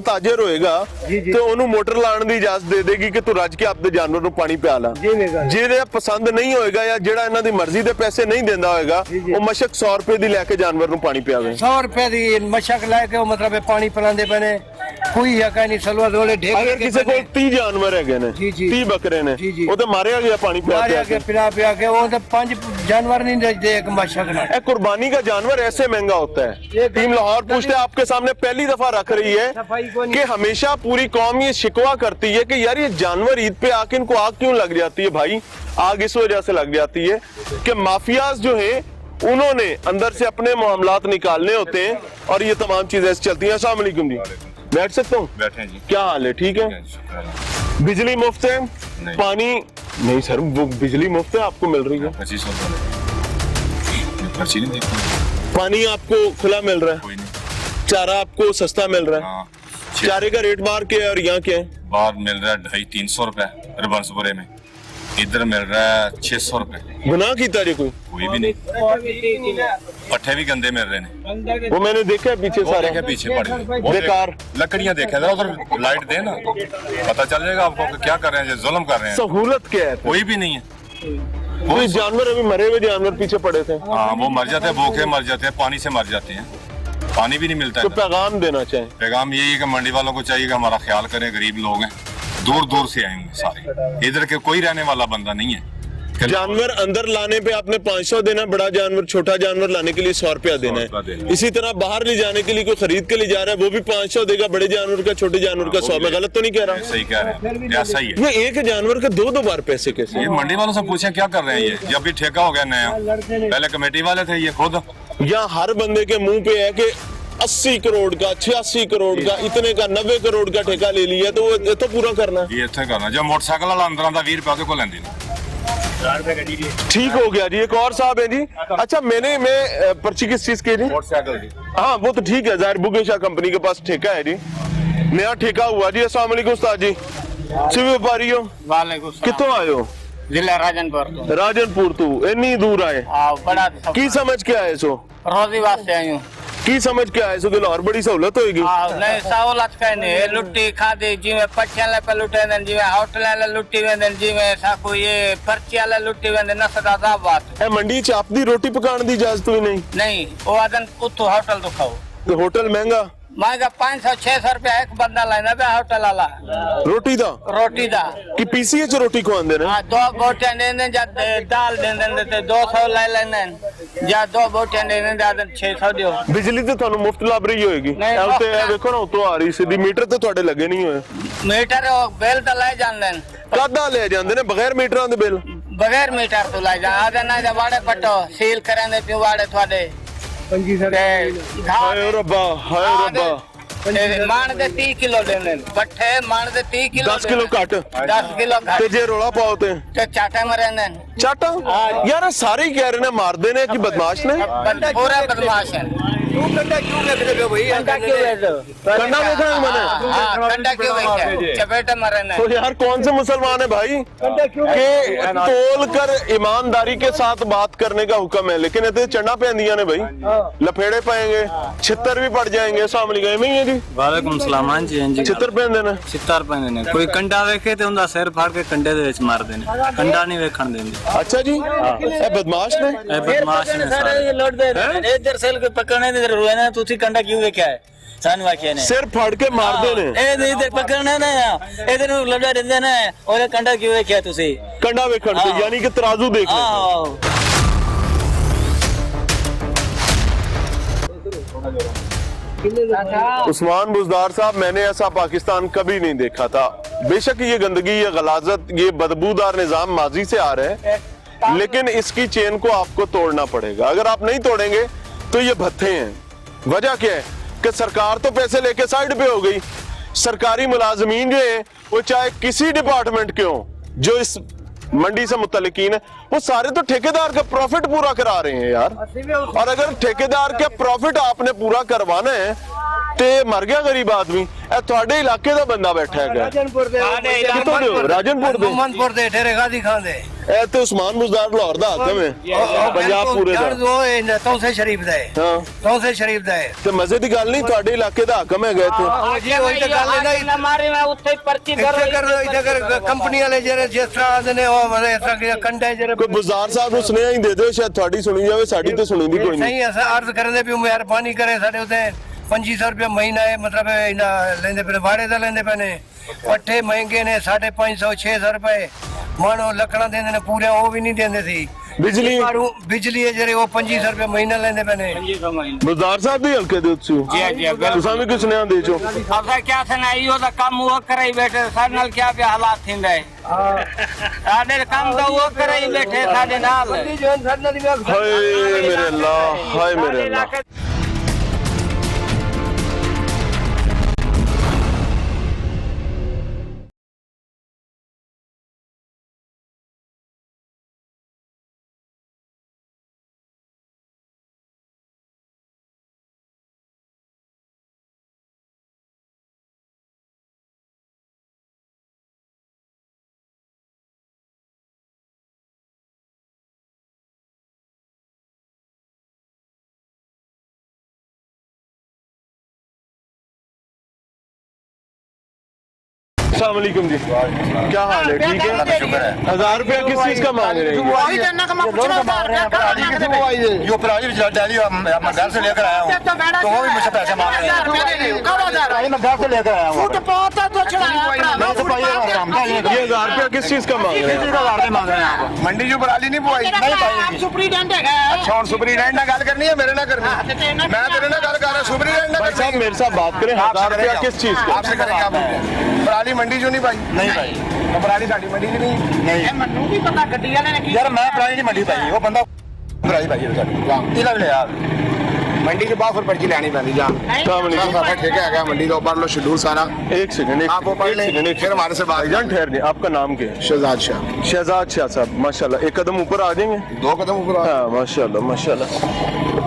ਤਾਜਰ ਹੋਏਗਾ ਤੇ ਉਹਨੂੰ ਮੋਟਰ ਲਾਉਣ ਦੀ ਇਜਾਜ਼ਤ ਦੇ ਦੇਗੀ ਕਿ ਤੂੰ ਰੱਜ ਕੇ ਆਪਦੇ ਜਾਨਵਰ ਨੂੰ ਪਾਣੀ ਪਿਆ ਲਾ। ਜਿਹਦੇ ਪਸੰਦ ਨਹੀਂ ਹੋਏਗਾ ਜਾਂ ਜਿਹੜਾ ਇਹਨਾਂ ਦੀ ਮਰਜ਼ੀ ਦੇ ਪੈਸੇ ਨਹੀਂ ਦਿੰਦਾ ਹੋਏਗਾ ਉਹ ਮਸ਼ਕ 100 ਰੁਪਏ ਦੀ ਲੈ ਕੇ ਜਾਨਵਰ ਨੂੰ ਪਾਣੀ ਪਿਆਵੇ। 100 ਰੁਪਏ ਦੀ ਮਸ਼ਕ ਲੈ ਕੇ ਉਹ ਮਤਲਬ ਹੈ ਪਾਣੀ ਪਿਲਾਉਂਦੇ ਪੈਨੇ ਕੋਈ ਹੈਗਾ ਨਹੀਂ ਸਲਵਾ ਦੋਲੇ ਢੇਕ ਅਗਰ ਕਿਸੇ ਕੋਲ 30 ਜਾਨਵਰ ਹੈਗੇ ਨੇ 30 ਬੱਕਰੇ ਨੇ ਉਹ ਤੇ ਮਾਰਿਆ ਗਿਆ ਪਾਣੀ ਪਿਆ ਮਾਰਿਆ ਕੇ ਗਿਆ ਪਿਲਾ ਕੇ ਉਹ ਤਾਂ 5 जानवर नहीं दे एक मशक ना। ए, कुर्बानी का जानवर ऐसे महंगा होता है। टीम लाहौर पूछते आपके सामने पहली दफा रख रही है कि हमेशा पूरी कौम ये शिकवा करती है कि यार ये जानवर ईद पे आके इनको आग क्यों लग जाती है? भाई आग इस वजह से लग जाती है कि माफियाज जो है उन्होंने अंदर से अपने मामलात निकालने होते हैं और ये तमाम चीजें ऐसी चलती हैं। अस्सलाम वालेकुम जी, बैठ सकता हूँ? बैठे जी। क्या हाल है? ठीक है। बिजली मुफ्त है? पानी नहीं सर, वो बिजली मुफ्त है आपको मिल रही है। 2500 पर्ची नहीं देखी। पानी आपको खुला मिल रहा है, कोई नहीं। चारा आपको सस्ता मिल रहा है। हाँ, चारे का रेट बाहर क्या है और यहाँ क्या है? बाहर मिल रहा है 250-300 रुपए रबंसपुरे में, इधर मिल रहा है 600 रुपए। गुनाह कीता जी कोई? कोई भी नहीं, पट्ठे भी गंदे मिल रहे हैं। वो मैंने देखा है पीछे वो सारे देखे पीछे पड़े हैं। बेकार। लकड़ियां देखा जरा उधर लाइट दे ना, पता चल जाएगा आपको कि क्या कर रहे हैं, जो जुल्म कर रहे हैं। सहूलत क्या है? कोई भी नहीं है। कोई जानवर अभी मरे हुए जानवर पीछे पड़े थे हाँ, वो मर जाते हैं, भूखे मर जाते हैं, पानी से मर जाते हैं, पानी भी नहीं मिलता तो है। पैगाम देना चाहिए। पैगाम यही है कि मंडी वालों को चाहिए कि हमारा ख्याल करें, गरीब लोग हैं, दूर दूर से आए होंगे सारे, इधर के कोई रहने वाला बंदा नहीं है। जानवर अंदर लाने पे आपने 500 देना, बड़ा जानवर छोटा जानवर लाने के लिए 100 रुपया देना रुपया है। देना। इसी तरह बाहर ले जाने के लिए कोई खरीद के ले जा रहा है वो भी 500 देगा, बड़े जानवर का छोटे जानवर का 100। मैं गलत तो नहीं कह रहा? सही कह रहे हैं, ऐसा ही है। ये एक जानवर के दो बार पैसे कैसे? ये मंडी वालों से पूछे क्या कर रहे हैं ये, जब भी ठेका हो गया नया, पहले कमेटी वाले थे ये खुद। यहाँ हर बंदे के मुंह पे है कि 80 करोड़ का, 86 करोड़ का, इतने का, 90 करोड़ का ठेका ले लिया तो वो ये तो पूरा करना है। ये इतने करना, जब मोटरसाइकिल वाला अंदर आंदा 20 रुपए को लेंदी ना। ठीक हो गया जी। एक और साहब है जी। अच्छा मैं पर्ची किस चीज की है जी? मोटरसाइकिल की। हाँ वो तो ठीक है, जाहिर बुगेशा कंपनी के पास ठेका है जी, नया ठेका हुआ जी। अस्सलाम वालेकुम उस्ताद जी, शिव व्यापारी हो? वालेकुम कितों आए हो? जिला राजनपुर राजनपुर तू इन्नी दूर आए बड़ा की समझ के आए सो? रोजी वास्ते आई हूँ। की समझ के आए सो कि लाहौर बड़ी सहूलत होगी? नहीं सहूलत कहनी लुट्टी खाधी जिमें पट्टियां पे लुटे जिमें होटल लुटी वेंदन जिमें साकू ये पर्ची वाले लुटी वेंदन नसदा दा बात ए मंडी च आपदी रोटी पकाने दी इजाजत भी नहीं? नहीं वो आदन उतो होटल तो खाओ तो होटल महंगा? महंगा 500-600 रुपया एक बंदा लेना बे होटल वाला रोटी दा रोटी दा कि पीसीए च रोटी खवांदे ने? हाँ 2 बोटियां देने जा दाल देने ते 200 ले लेने या 2 बोटियां देने आदन 600 दियो। बिजली तो ਤੁਹਾਨੂੰ ਮੁਫਤ ਲੱਭ ਰਹੀ ਹੋਏਗੀ। नहीं, ਇਹ ਤੇ ਇਹ ਵੇਖੋ ਨਾ ਉਤੋਂ ਆ ਰਹੀ ਸਿੱਧੀ, ਮੀਟਰ ਤੇ ਤੁਹਾਡੇ ਲੱਗੇ ਨਹੀਂ ਹੋਏ। मीटर वो बिल तो ले जाने ਕਾਦਾ ਲੈ ਜਾਂਦੇ ਨੇ ਬਗੈਰ ਮੀਟਰਾਂ ਦੇ ਬਿੱਲ? बगैर मीटर तो ले जा आदन ना जा वाड़े पट्टो सील कराने पियो वाड़े थोड़े ਹਾਏ ਰੱਬਾ, ਹਾਏ ਰੱਬਾ। मान दे 30 किलो देने पट्टे मान दे 30 किलो 10 किलो ਘੱਟ 10 किलो ਤੇ ਜੇ ਰੋਲਾ ਪਾਓ ਤੇ चाटे में रहने ਚਾਟਾ ਯਾਰ ਇਹ ਸਾਰੇ ਹੀ ਕਹਿ ਰਹੇ ਨੇ ਮਾਰਦੇ ਨੇ ਕਿ ਬਦਮਾਸ਼ ਨੇ। पूरा बदमाश है कंडा क्यों लग रहे हो भाई? कंडा क्यों ले दो ਕੰਡਾ ਵੇਖਣਾ मैंने कंडा क्यों वैसे चपेटे में रहने तो यार कौन से मुसलमान है भाई कि तोल कर ईमानदारी के साथ बात करने का हुक्म है, लेकिन इतने चढ़ना पैंदियां ने भाई, लफेड़े पाएंगे, छितर भी पड़ जाएंगे। सामने गए में ही है जी? वालेकुम सलाम। हाँ जी हाँ जी छितर पैंदे ने? सितार पैंदे ने। कोई कंडा वेखे ते उनदा सिर फाड़ के कंडे दे विच मार देने, कंडा नहीं वेखण देंदे। अच्छा जी, ए बदमाश ने? ए बदमाश ने सारे लौट दे इधर सेल के पकड़ने दे रोए ना तुसी कंडा क्यों वेख्या है सान वाकिया ने सिर फाड़ के मारते ने। ए इधर पकड़ना ना इधर लड़ा देंदे ना और कंडा क्यों वेख्या तुसी कंडा वेखण से यानी कि तराजू देखने से। उस्मान बुजदार साहब, मैंने ऐसा पाकिस्तान कभी नहीं देखा था। बेशक ये गंदगी, ये गलाजत, ये बदबूदार निजाम माजी से आ रहे हैं, लेकिन इसकी चेन को आपको तोड़ना पड़ेगा। अगर आप नहीं तोड़ेंगे तो ये भत्थे हैं। वजह क्या है कि सरकार तो पैसे लेके साइड पे हो गई, सरकारी मुलाजमीन जो है वो चाहे किसी डिपार्टमेंट के हों, जो इस मंडी से मुतल्लिकीन है, वो सारे तो ठेकेदार का प्रॉफिट पूरा करा रहे हैं यार। और अगर ठेकेदार का प्रॉफिट आपने पूरा करवाना है ते मर गया गरीब आदमी। थोड़े इलाके का बंदा बैठा है राजनपुर दे राजनपुर दे ठेरे गादी खां दे तो उस्मान बुज़दार लाहौर दा हाकम है पंजाब पूरे दा। तौसे शरीफ दे हाँ तौसे शरीफ दे ते मजे दी गल नहीं, थोड़े इलाके दा हाकम है गए थे कंपनी वाले जेरे जिस तरह आदे ने वो इस तरह कंडे जेरे कोई बुज़दार साहब ਨੂੰ ਸੁਨੇਹਾ ਹੀ ਦੇ ਦਿਓ, शायद थोड़ी सुनी जावे, साडी तो सुनी दी कोई नहीं। नहीं ऐसा अर्ज करने भी मेहरबानी करे साडे उते 2500 रुपया महीना है, मतलब इना लेंदे पे भाड़े दा लेंदे पे ने, पट्ठे महंगे ने 550 600 रुपए, मानो लकड़ा देंदे ने पूरे वो भी नहीं देंदे थी। बिजली है जेरे वो 2500 रुपया महीना लेंदे पे ने। बुज़दार साहब भी हल्के दे उत्सु जी जी तुसा भी कुछ सुनया दे छो। अब क्या सुनाई हो दा काम वो कराई बैठे, साडे नाल क्या पे हालात थिंदे साडे काम तो वो कराई बैठे साडे नाल। हाय मेरे अल्लाह, हाय मेरे अल्लाह। अस्सलाम वालेकुम जी, क्या हाल है? ठीक है, 1000 रुपया किस चीज का मांग रहे हैं? जो पराली डेली मैं घर से लेकर आया हूँ तो वो भी मुझसे पैसे मांग रहे हैं। मैं घर से लेकर आया हूँ। ये 1000 रुपया किस चीज का मांग रहे हैं? मंडी जो पराली नहीं पुआई नहीं पाएगी। अच्छा और सुपरिटेंडेंट ने गल करनी है, मेरे ना करनी, मैं तेरे ना गल कर रहा, सुपरिटेंडेंट भाई साहब मेरे साथ बात करें, 1000 रुपया किस चीज का? आपसे करेंगे आप। पराली मंडी जो नहीं पाई नहीं पाई तो पराली साडी मंडी की नहीं मन्नू भी पता गड्डी वाले ने यार मैं पराली नहीं मंडी पाई, वो बंदा पराली पाई है साडी इला ले यार मंडी के बाद फिर पर्ची लेनी पैंदी जा। ठीक है मंडी का पढ़ लो शेड्यूल सारा। एक सेकंड आप वो पढ़ लें फिर हमारे से बात ठहर जाए। आपका नाम क्या है? शहजाद शाह। शहजाद शाह साहब माशाल्लाह, एक कदम ऊपर आ जाएंगे? 2 कदम ऊपर। हाँ माशाल्लाह माशाल्लाह।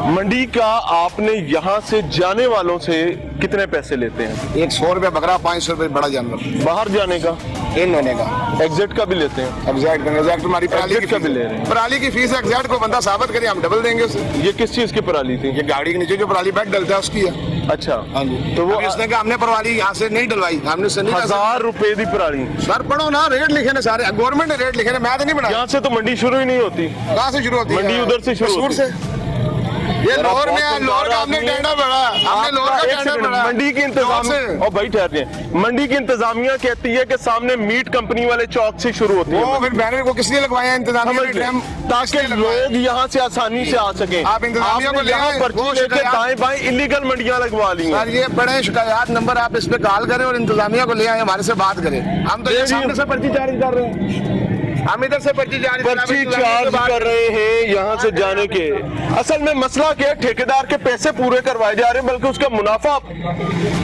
मंडी का आपने यहाँ से जाने वालों से कितने पैसे लेते हैं? 100 रुपया बकरा, 500 रुपये बड़ा जानवर। बाहर जाने का? इन लेने का एग्जिट का भी लेते हैं? एग्जैक्ट हमारी पराली का भी ले रहे हैं। पराली की फीस एग्जैक्ट को बंदा साबित करे हम डबल देंगे उसे। ये किस चीज की पराली थी? ये गाड़ी के नीचे जो पराली बैग डलता है उसकी है। अच्छा हाँ जी। तो वो इसने कहा हमने पराली यहाँ से नहीं डलवाई, हमने 1000 रुपए की पराली। सर पढ़ो ना, रेट लिखे ने सारे, गवर्नमेंट ने रेट लिखे ने, मैं तो नहीं बनाया। यहाँ से तो मंडी शुरू ही नहीं होती। कहाँ से शुरू होती है? मंडी उधर से शुरू होती है। ये लोअर में है, लोअर का हमने टेंडर भरा, हमने लोअर का टेंडर भरा। मंडी की इंतजामिया और भाई ठहर जाए, मंडी की इंतजामिया कहती है कि सामने मीट कंपनी वाले चौक से शुरू होती है। वो फिर बैनर को किसने लगवाया इंतजामिया ने, ताकि लोग यहाँ से आसानी से आ सके। आप इंतजामिया को ले आए, पर्ची लेके दाएं बाएं इलीगल मंडियां लगवा ली हैं। सर ये बड़े शिकायत नंबर आप इस पे कॉल करें और इंतजामिया को ले आए, हमारे से बात करें। हम तो ये सामने से पर्ची जारी कर रहे हैं, हम इधर से पर्ची चार्ज कर रहे हैं यहाँ से जाने के। असल में मसला क्या है, ठेकेदार के पैसे पूरे करवाए जा रहे हैं बल्कि उसका मुनाफा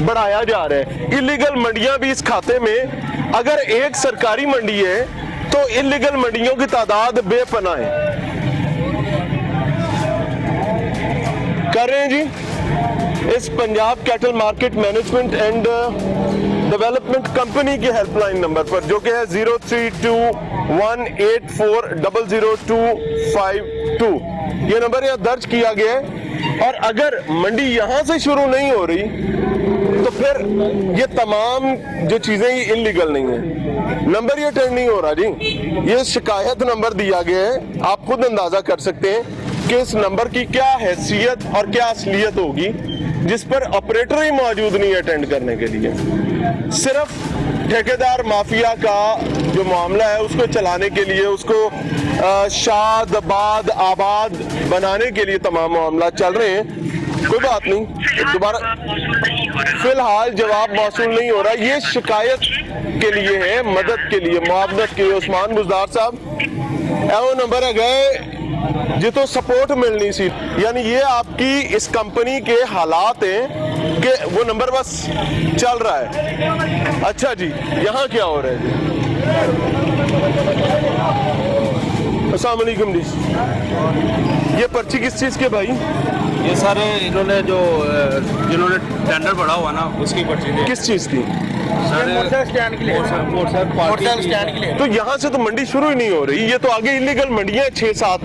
बढ़ाया जा रहा है। इलीगल मंडियां भी इस खाते में, अगर एक सरकारी मंडी है तो इलीगल मंडियों की तादाद बेपनाह है। कर रहे हैं जी। इस Punjab cattle market management and development company की हेल्पलाइन नंबर पर, जो कि है 032184000252, ये नंबर यहाँ दर्ज किया गया है। और अगर मंडी यहाँ से शुरू नहीं हो रही तो फिर ये तमाम जो चीजें ये इलीगल नहीं है। नंबर ये अटेंड नहीं हो रहा जी, ये शिकायत नंबर दिया गया है। आप खुद अंदाजा कर सकते हैं कि इस नंबर की क्या हैसियत और क्या असलियत होगी, जिस पर ऑपरेटर ही मौजूद नहीं है अटेंड करने के लिए। सिर्फ ठेकेदार माफिया का जो मामला है उसको चलाने के लिए, उसको शाद बाद आबाद बनाने के लिए तमाम मामला चल रहे हैं। कोई बात नहीं, दोबारा फिलहाल जवाब मौसूल नहीं हो रहा। ये शिकायत के लिए है, मदद के लिए, मुआवनत के लिए। उस्मान बुज़दार साहब वो नंबर है गए जी तो सपोर्ट मिलनी सी, यानी ये आपकी इस कंपनी के हालात हैं कि वो नंबर बस चल रहा है। अच्छा जी, यहाँ क्या हो रहा है जी? अस्सलाम वालेकुम जी, ये पर्ची किस चीज़ के भाई? ये सारे इन्होंने जो जिन्होंने टेंडर बढ़ा हुआ ना उसकी पर्ची दी। किस चीज़ की? मोटर स्टैंड के लिए, मोटर स्टैंड के लिए। तो यहाँ से तो मंडी शुरू ही नहीं हो रही, ये तो आगे इलीगल मंडियाँ हैं 6-7,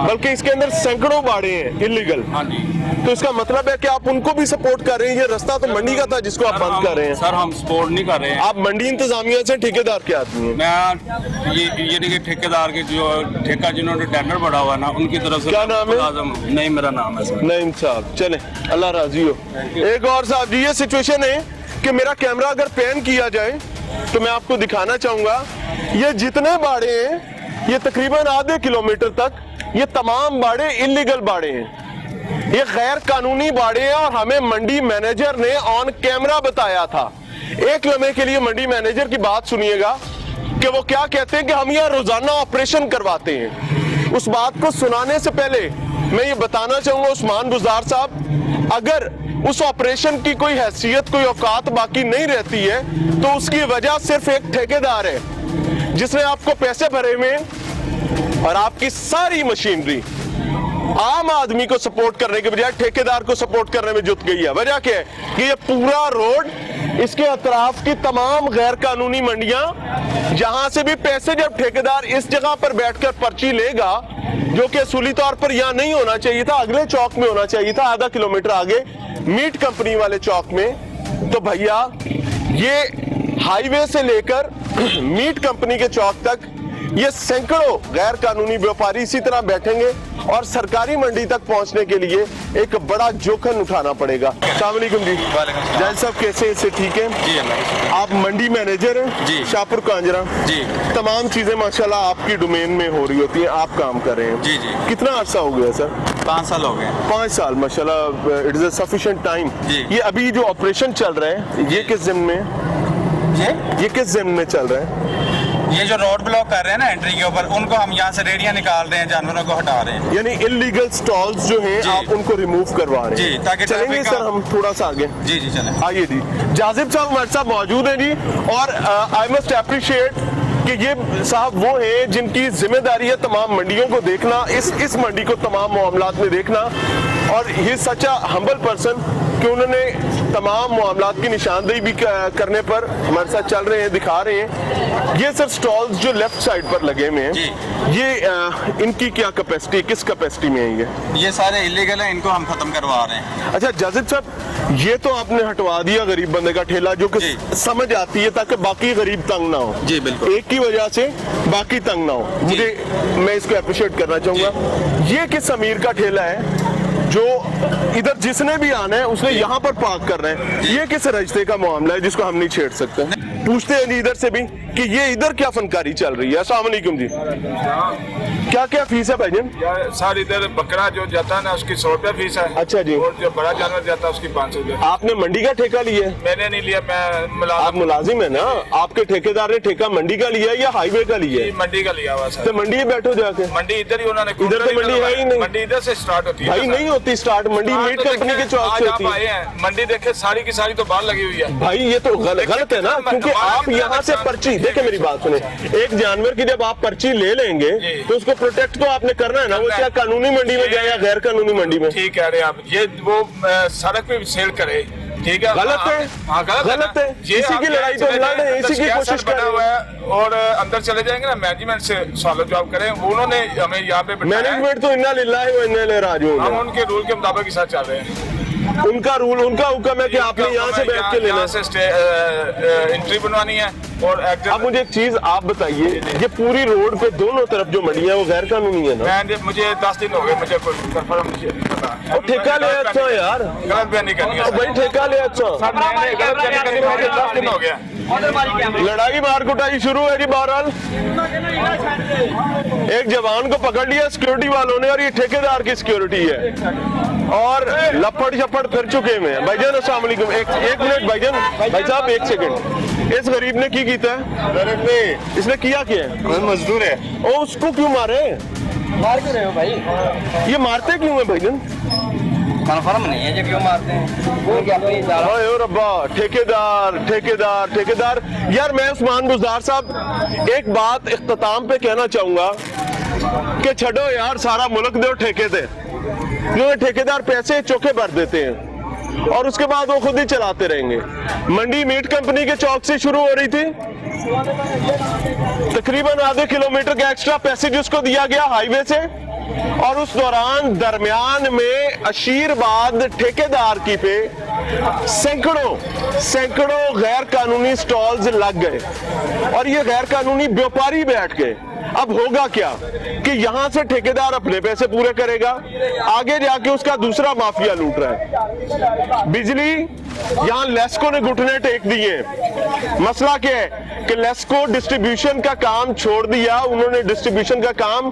बल्कि इसके अंदर सैकड़ों बाड़े हैं इलीगल। हाँ जी, तो इसका मतलब है कि आप उनको भी सपोर्ट कर रहे हैं। ये रास्ता तो मंडी का था जिसको आप बंद कर रहे हैं। सर हम सपोर्ट नहीं कर रहे हैं। आप मंडी इंतजामिया से ठेकेदार के आदमी हैं। मैं ये नहीं कि ठेकेदार के जो ठेका जिन्होंने टेंडर बढ़ा हुआ ना उनकी तरफ से। क्या नाम है? मुलाजिम नहीं, मेरा नाम है सर। नहीं साहब, चले, अल्लाह राजी हो। एक और साहब जी, ये सिचुएशन है कि मेरा कैमरा अगर पैन किया जाए तो मैं आपको दिखाना चाहूंगा, ये जितने बाड़े हैं ये तकरीबन आधे किलोमीटर तक ये तमाम बाड़े इलीगल बाड़े हैं, ये गैर कानूनी बाड़े हैं। और हमें मंडी मैनेजर ने ऑन कैमरा बताया था। एक लम्हे के लिए मंडी मैनेजर की बात सुनिएगा कि वो क्या कहते हैं कि हम यहाँ रोजाना ऑपरेशन करवाते हैं। उस बात को सुनाने से पहले मैं ये बताना चाहूंगा उस्मान बुज़दार साहब, अगर उस ऑपरेशन की कोई हैसियत, कोई औकात बाकी नहीं रहती है तो उसकी वजह सिर्फ एक ठेकेदार है जिसने आपको पैसे भरे हुए और आपकी सारी मशीनरी आम आदमी को सपोर्ट करने के बजाय ठेकेदार को सपोर्ट करने में जुट गई है। वजह क्या है कि ये पूरा रोड, इसके अतराफ की तमाम गैर कानूनी मंडियां, जहां से भी पैसे जब ठेकेदार इस जगह पर बैठकर पर्ची लेगा, जो कि असूली तौर पर यहां नहीं होना चाहिए था, अगले चौक में होना चाहिए था, आधा किलोमीटर आगे मीट कंपनी वाले चौक में, तो भैया ये हाईवे से लेकर मीट कंपनी के चौक तक ये सैकड़ों गैर कानूनी व्यापारी इसी तरह बैठेंगे और सरकारी मंडी तक पहुंचने के लिए एक बड़ा जोखिम उठाना पड़ेगा। अस्सलाम वालेकुम जी। जज साहब कैसे, इससे ठीक है जी? आप मंडी मैनेजर हैं जी। शाहपुर कांजरा जी। तमाम चीजें माशाल्लाह आपकी डोमेन में हो रही होती हैं, आप काम कर रहे हैं। जी जी। कितना अरसा हो गया सर? 5 साल हो गए। 5 साल, माशाल्लाह, it is a sufficient time. ये अभी जो ऑपरेशन चल रहा है ये किस जिम्न में? ये किस जिम्न में चल रहा है? ये जो रोड ब्लॉक कर रहे हैं ना एंट्री के ऊपर, उनको हम यहाँ से रेडियां निकाल रहे हैं, जानवरों को हटा रहे हैं। यानी इलीगल स्टॉल्स जो हैं आप उनको रिमूव करवा रहे हैं जी, ताकि चलेंगे सर हम थोड़ा सा आगे। जी जी चलें। आइए जी। जाजिब साहब हमारे साथ मौजूद हैं जी, और आई मस्ट अप्रिशिएट कि ये साहब वो हैं जिनकी जिम्मेदारी है तमाम मंडियों को देखना, इस मंडी को तमाम मामलात में देखना, और ही सच अ हम्बल पर्सन कि उन्होंने तमाम मामलात की निशानदेही भी करने पर हमारे साथ चल रहे हैं, दिखा रहे हैं। ये सर स्टॉल्स जो लेफ्ट साइड पर लगे हुए हैं, ये इनकी क्या कैपेसिटी, किस कैपेसिटी में है ये सारे इलीगल हैं, इनको हम खत्म करवा रहे हैं। अच्छा जाजिद साहब, ये तो आपने हटवा दिया गरीब बंदे का ठेला, जो कि समझ आती है ताकि बाकी गरीब तंग ना हो। जी बिल्कुल। एक की वजह से बाकी तंग ना हो, मैं इसको अप्रिशिएट करना चाहूंगा। ये किस अमीर का ठेला है जो इधर जिसने भी आना है उसने यहाँ पर पार्क कर रहे हैं? ये किस रस्ते का मामला है जिसको हम नहीं छेड़ सकते? पूछते हैं जी इधर से भी कि ये इधर क्या फनकारी चल रही है। अस्सलाम वालेकुम जी। क्या क्या फीस है भाईजान? सर इधर बकरा जो जाता है ना उसकी 100 रुपया फीस है। अच्छा जी। और जो बड़ा जानवर जाता है उसकी 500 रुपया। आपने मंडी का ठेका लिया है? मैंने नहीं लिया, मैं आप मुलाजिम है ना? आपके ठेकेदार ने ठेका मंडी का लिया है या हाईवे का लिया है? मंडी का लिया हुआ सर। तो मंडी में बैठो जाके। मंडी इधर ही उन्होंने, इधर तो मंडी है ही नहीं। मंडी इधर से स्टार्ट होती है भाई, नहीं होती स्टार्ट, मंडी मीट कंपनी के चौक से होती है। मंडी देखे सारी की सारी तो बाहर लगी हुई है भाई, ये तो गलत है ना, क्योंकि आप यहाँ से पर्ची देखे, मेरी बात सुने, एक जानवर की जब आप पर्ची ले लेंगे तो उसको प्रोटेक्ट तो आपने करना है ना, वो क्या कानूनी मंडी में जाए या गैर कानूनी मंडी में? ठीक कह रहे हैं आप। ये वो सड़क पे सेल करे, ठीक है, गलत है। हाँ गलत है। इसी की लड़ाई तो लड़ रहे हैं, इसी की कोशिश कर रहे हैं। और अंदर चले जाएंगे ना, मैनेजमेंट से सवाल जवाब करें, उन्होंने हमें यहाँ पे मैनेजमेंट तो इन्ना लिल्लाहि व इन्ना इलैहि राजिऊन, हम उनके रूल के मुताबिक ही साथ चल रहे हैं। उनका रूल, उनका हुक्म है कि आपने यहाँ से बैठ के लेना है, एंट्री बनवानी है। और अब मुझे एक चीज आप बताइए, ये पूरी रोड पे दोनों तरफ जो मंडियां वो गैर कानूनी है ना? मुझे 10 दिन हो गए, मुझे कोई कंफर्म नहीं पता। ठेका ले अच्छा यार, गलत बयान नहीं करनी है भाई, ठेका ले अच्छा। गलत बयान करनी, मुझे 10 दिन हो गया। लड़ाई मार कुटाई शुरू है जी। बहरहाल एक जवान को पकड़ लिया सिक्योरिटी वालों ने, और ये ठेकेदार की सिक्योरिटी है, और लपड़ छपड़ कर चुके हैं। भाईजान अस्सलाम वालेकुम। एक मिनट भाईजान, भाई साहब एक सेकंड। इस गरीब ने की कीता है? इसने किया क्या है? मजदूर है। ओ, उसको क्यों मारे? मार क्यों रहे हो भाई? ये मारते क्यों है भाईजान? कन्फर्म नहीं है जो क्यों मारते हैं वो क्या अपनी ओए ओ रब्बा, ठेकेदार ठेकेदार ठेकेदार। यार मैं उस्मान बुज़दार साहब एक बात इख्तिताम पे कहना चाहूंगा कि छड़ो यार, सारा मुल्क दो ठेके दे, जो ठेकेदार पैसे चौके भर देते हैं और उसके बाद वो खुद ही चलाते रहेंगे। मंडी मीट कंपनी के चौक से शुरू हो रही थी, तकरीबन आधे किलोमीटर का एक्स्ट्रा पैसेज उसको दिया गया हाईवे से, और उस दौरान दरमियान में अशीरबाद ठेकेदार की पे सैकड़ों गैर कानूनी स्टॉल्स लग गए और ये गैर कानूनी व्यापारी बैठ गए। अब होगा क्या कि यहां से ठेकेदार अपने पैसे पूरे करेगा, आगे जाके उसका दूसरा माफिया लूट रहा है। बिजली यहां लेस्को ने घुटने टेक दिए। मसला क्या है कि लेस्को डिस्ट्रीब्यूशन का काम छोड़ दिया, उन्होंने डिस्ट्रीब्यूशन का काम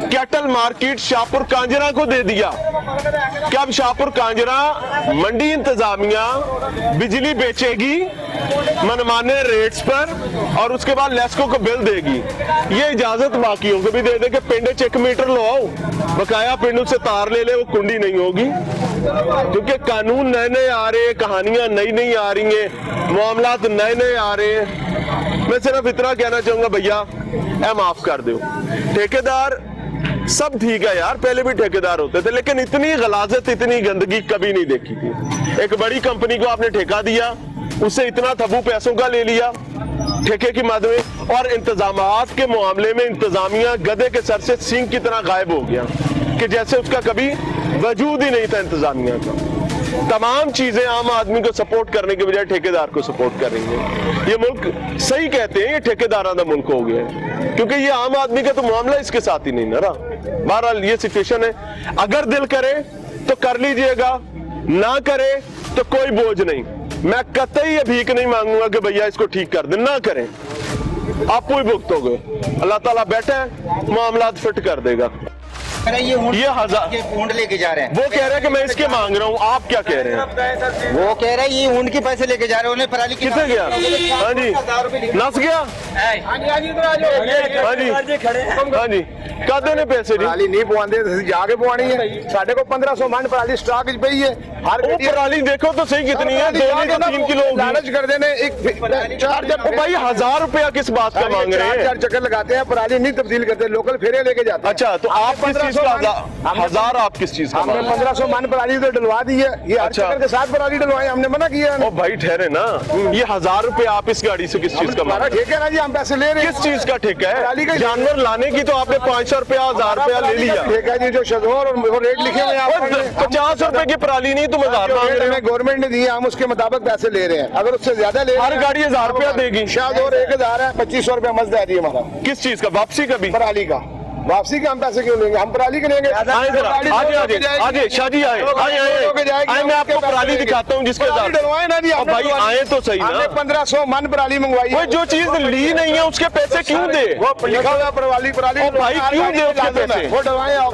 कैटल मार्केट शाहपुर कांजरा को दे दिया कि अब शाहपुर कांजरा मंडी इंतजामिया बिजली बेचेगी मनमाने रेट्स पर और उसके बाद लेस्को को बिल देगी। ये इजाजत बाकियों को भी दे दे कि पिंड चेक मीटर लो आओ, बकाया पिंड से तार ले ले, वो कुंडी नहीं होगी, क्योंकि कानून नए नए आ रहे हैं, कहानियां नई नई आ रही हैं, मामलात नए नए आ रहे हैं। मैं सिर्फ इतना कहना चाहूंगा भैया ऐ माफ कर दो, ठेकेदार सब ठीक है यार, पहले भी ठेकेदार होते थे, लेकिन इतनी गलाजत इतनी गंदगी कभी नहीं देखी थी। एक बड़ी कंपनी को आपने ठेका दिया, उससे इतना तबू पैसों का ले लिया ठेके की मद में, और इंतजामात के मामले में इंतजामिया गधे के सर से सींग की तरह गायब हो गया कि जैसे उसका कभी वजूद ही नहीं था इंतजामिया का। तमाम चीजें आम आदमी को सपोर्ट करने के बजाय ठेकेदार को सपोर्ट कर रही है। ये मुल्क सही कहते हैं, ये ठेकेदारों का मुल्क हो गया है, क्योंकि ये आम आदमी का तो मामला इसके साथ ही नहीं ना रहा। बहरहाल ये सिचुएशन है, अगर दिल करे तो कर लीजिएगा, ना करे तो कोई बोझ नहीं। मैं कतई ये भीख नहीं मांगूंगा कि भैया इसको ठीक कर दे, ना करें, आपको ही भुगतोगे। अल्लाह ताला बैठा है, मामला फिट कर देगा। ये हजार ऊंट लेके जा रहे हैं, वो कह रहे हैं कि मैं इसके मांग रहा हूँ, आप क्या कह रहे हैं? वो कह रहे हैं ये ऊंट के पैसे लेके जा रहे हैं, उन्हें पराली कितने गया? हाँ जी, नस गया। हाँ जी, कादे ने पैसे दी पराली नहीं पवाते, जाके पवानी है। साढ़े को 1500 मन पराली स्टॉक पई है। हर वो पराली देखो तो सही कितनी है, 2-3 किलो लालच कर देने एक चार भाई 1000 रुपया किस बात का मांग रहे हैं? 4 चक्कर लगाते हैं, पराली नहीं तब्दील करते, लोकल फेरे लेके जाते हैं। अच्छा, तो आप किस चीज का 1000 आप किस चीज का? हमने 1500 मन पराली तो डलवा दी है, ये हर चक्कर के साथ पराली डलवाई, हमने मना किया है। ओ भाई ठहरे ना, ये 1000 रुपया आप इस गाड़ी से किस चीज का मांग रहे हैं? ठीक है ना जी, हम पैसे ले रहे हैं। किस चीज का ठेका पराली का है? जानवर लाने की तो आपने 500 रुपया 1000 रुपया ले लिया। ठीक है जी, जो शजोर और रेट लिखे हुए हैं 50 रुपए की पराली नहीं, तुम 1000 मांग रहे हो। गवर्नमेंट ने दिए, हम उसके मुताबिक पैसे ले रहे हैं। अगर उससे ज्यादा ले हर गाड़ी 1000 रुपया देगी। शायद और 1000 है, 2500 रुपया मजदा है हमारा। किस चीज का? वापसी का भी? पराली का वापसी के हम पैसे क्यों लेंगे? हम पराली के लेंगे। आजे शाह जी आए, मैं आपको पराली दिखाता हूँ जिसके साथ डलवाए ना जी। भाई आए तो सही ना। 1500 मन पराली मंगवाई है। जो चीज ली नहीं है उसके पैसे क्यों दे? वो लिखा हुआ पराली भाई क्यों दे उसके पैसे? वो डलवाए आप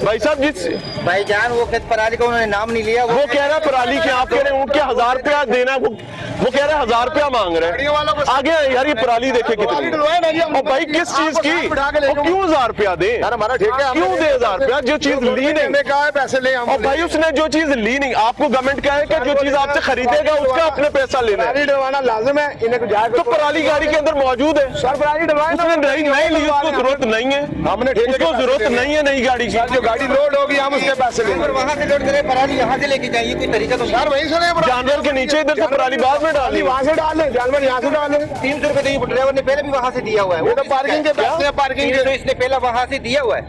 भाई साहब जिस भाईजान, वो पराली का उन्होंने नाम नहीं लिया। वो कह रहा है पराली के, आप कह रहे हैं उनके 1000 रुपया देना, वो कह रहे हैं 1000 रुपया मांग रहे हैं। आगे यार ये पराली देखे कितनी। भाई किस चीज की? क्यों 1000 रुपया दे? हमारा ठीक है, क्यों दे 1000 रुपया? जो चीज ली नहीं, कहा है पैसे ले। और भाई उसने जो चीज ली नहीं, आपको गवर्नमेंट का है कि जो चीज आपसे खरीदेगा उसका अपने पैसा लेना है। पराली डलवाना लाजिम है, इन्हें तो पराली गाड़ी के अंदर मौजूद है। सर पराली डलवाए, उसने नहीं ली, उसको जरूरत नहीं है, हमने उसको जरूरत नहीं है नई गाड़ी की। जो गाड़ी लोड होगी हम उसके पैसे लेंगे। वहाँ से लोड करें, पराली यहाँ से लेके जाइए, कोई तरीका तो सर वहीं से जानवर के नीचे इधर से पराली बाद में डाली, वहाँ से डाल लें, जानवर यहाँ से डाल लें। 300 रुपए देंगे, ड्राइवर ने पहले भी वहाँ से दिया हुआ है। वो तो पार्किंग के पैसे हैं, पार्किंग के, इसने पहले वहाँ से दिया हुआ है।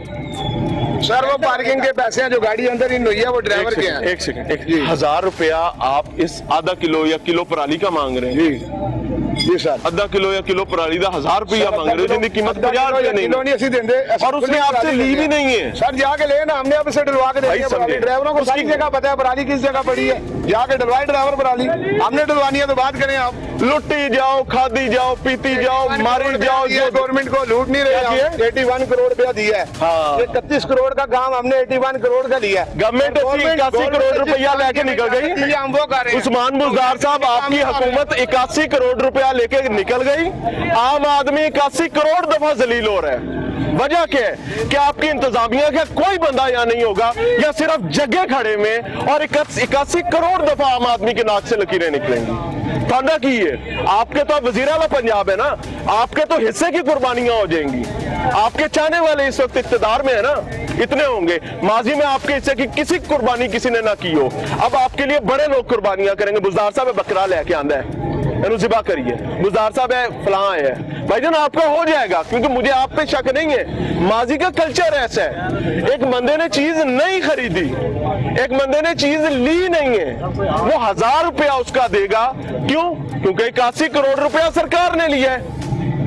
सर वो पार्किंग के पैसे हैं, जो गाड़ी अंदर इन हुई है वो ड्राइवर के हैं। एक सेकंड 1000 रुपया आप इस आधा किलो या किलो पराली का मांग रहे हैं? जी सर, आधा किलो या किलो पराली का 1000 रुपया मांग रहे हो, जिनकी कीमत 50 रुपया नहीं, और उसने आपसे ली भी नहीं है। सर जाके ले ना, हमने आपसे डलवा के देंगे। ड्राइवरों को सारी जगह पता है पराली किस जगह पड़ी है, जाके डलवाए ड्राइवर पराली। हमने डलवानी है तो बात करें आप। लुटी जाओ, खादी जाओ, पीती जाओ, मारी जाओ। ये गवर्नमेंट को लूट नहीं रहे। 81 करोड़ रुपया दिया है। 31 करोड़ का काम हमने 81 करोड़ का लिया। गवर्नमेंट 81 करोड़ रुपया लेके निकल गई। हम वो कर रहे हैं। उस्मान बुज़दार साहब, आपकी हुकूमत 81 करोड़ रुपया लेके निकल गई। आम आदमी 81 करोड़ दफा जलील हो रहा है। वजह क्या है कि आपकी इंतजामिया का कोई बंदा यहाँ नहीं होगा, या सिर्फ जगह खड़े में और 81 करोड़ दफा आम आदमी के नाक से लकीरें निकलेंगी। ठंडा की है आपके तो वजीर आला पंजाब है ना, आपके तो हिस्से की कुर्बानियां हो जाएंगी। आपके चाहने वाले इस वक्त इख्तिदार में है ना, इतने होंगे। माजी में आपके हिस्से की किसी कुर्बानी किसी ने ना की हो, अब आपके लिए बड़े लोग कुर्बानियां करेंगे। बुजदार साहब बकरा लेके आंदा है, जिबा करिए, बुजदार साहब है, फलां है, भाईजान आपका हो जाएगा, क्योंकि मुझे आप पे शक नहीं है। माजी का कल्चर ऐसा है, एक बंदे ने चीज नहीं खरीदी, एक बंदे ने चीज ली नहीं है, वो 1000 रुपया उसका देगा। क्यों? क्योंकि 81 करोड़ रुपया सरकार ने लिया है।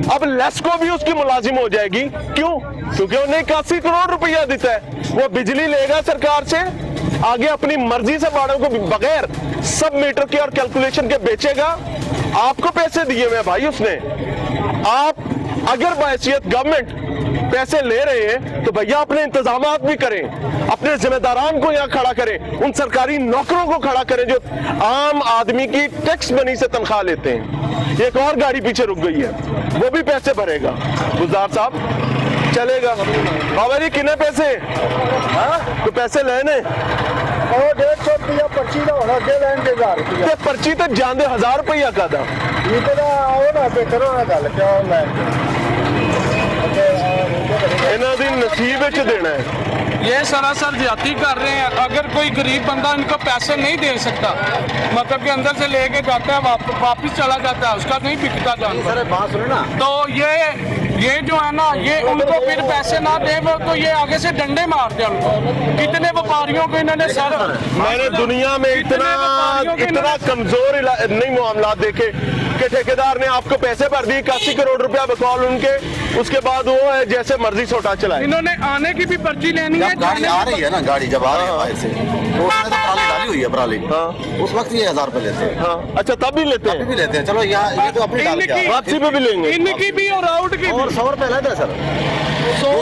अब लेस्को भी उसकी मुलाजिम हो जाएगी। क्यों? क्योंकि उन्हें 81 करोड़ रुपया देता है। वो बिजली लेगा सरकार से, आगे अपनी मर्जी से बाड़ों को बगैर सब मीटर के और कैलकुलेशन के बेचेगा। आपको पैसे दिए हुए भाई उसने। आप अगर बाहैसियत गवर्नमेंट पैसे ले रहे हैं तो भैया अपने इंतजामात भी करें, अपने जिम्मेदारान को यहाँ खड़ा करें, उन सरकारी नौकरों को खड़ा करें जो आम आदमी की टैक्स मनी से तनख्वाह लेते हैं। एक और गाड़ी पीछे रुक गई है, वो भी पैसे भरेगा। गुजार साहब चलेगा। बाबा जी कितने पैसे? हाँ तो पैसे लेने 150 रुपया पर्ची का होना दे लेंगे 1000 रुपया ते पर्ची तो जान दे 1000 रुपया का था। ये तो आओ ना पे करो ना गल क्या इन्हों दी नसीब विच देना है। ये सरासर ज्यादती कर रहे हैं। अगर कोई गरीब बंदा इनको पैसे नहीं दे सकता, मतलब कि अंदर से लेके जाता है वापिस चला जाता है, उसका नहीं बिकता जानवर। बात सुनो ना, तो ये जो है ना, ये उनको फिर पैसे ना दे वो तो ये आगे से डंडे मारते हैं उनको। कितने व्यापारियों को इन्होंने सर, मैंने दुनिया में इतना कमजोर नहीं मामला देखे कि ठेकेदार ने आपको पैसे भर दिए 81 करोड़ रुपया बकौल उनके, उसके बाद वो है जैसे मर्जी छोटा चलाए। इन्होंने आने की भी पर्ची लेनी है। गाड़ी आ रही है ना, गाड़ी जब आ रही है बाहर से तो उसमें तो पराली डाली हुई है, पराली उस वक्त ये 1000 रुपए लेते हैं। हाँ अच्छा तब भी लेते हैं, भी लेते हैं। चलो यहाँ ये तो अपनी डाल के वापसी पे भी लेंगे, इनकी भी और आउट की भी। और 100 रुपए लेते हैं सर। 100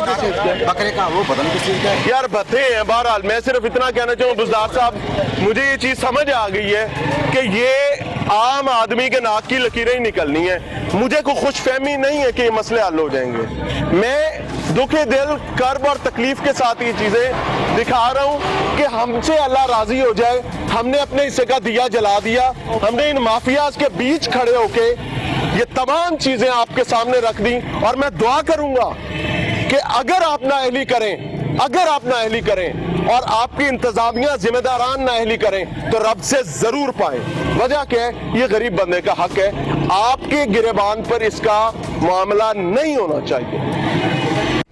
बकरे का वो पता नहीं किस चीज का है। यार भत्ते हैं। बहरहाल मैं सिर्फ इतना कहना चाहूँ बुजदार साहब, मुझे ये चीज समझ आ गई है कि ये आम आदमी के नाक की लकीरें ही निकलनी है। मुझे कोई खुशफहमी नहीं है कि ये मसले हल हो जाएंगे। मैं दुखे दिल, कर्ब और तकलीफ के साथ ये चीजें दिखा रहा हूँ कि हमसे अल्लाह राजी हो जाए। हमने अपने हिस्से का दिया जला दिया, हमने इन माफियाज के बीच खड़े होके ये तमाम चीजें आपके सामने रख दी। और मैं दुआ करूंगा कि अगर आप नाअहली करें, अगर आप नाअहली करें और आपकी इंतजामिया जिम्मेदारान नाअहली करें तो रब से जरूर पाए। वजह क्या है? ये गरीब बंदे का हक है। आपके गिरेबान पर इसका मामला नहीं होना चाहिए।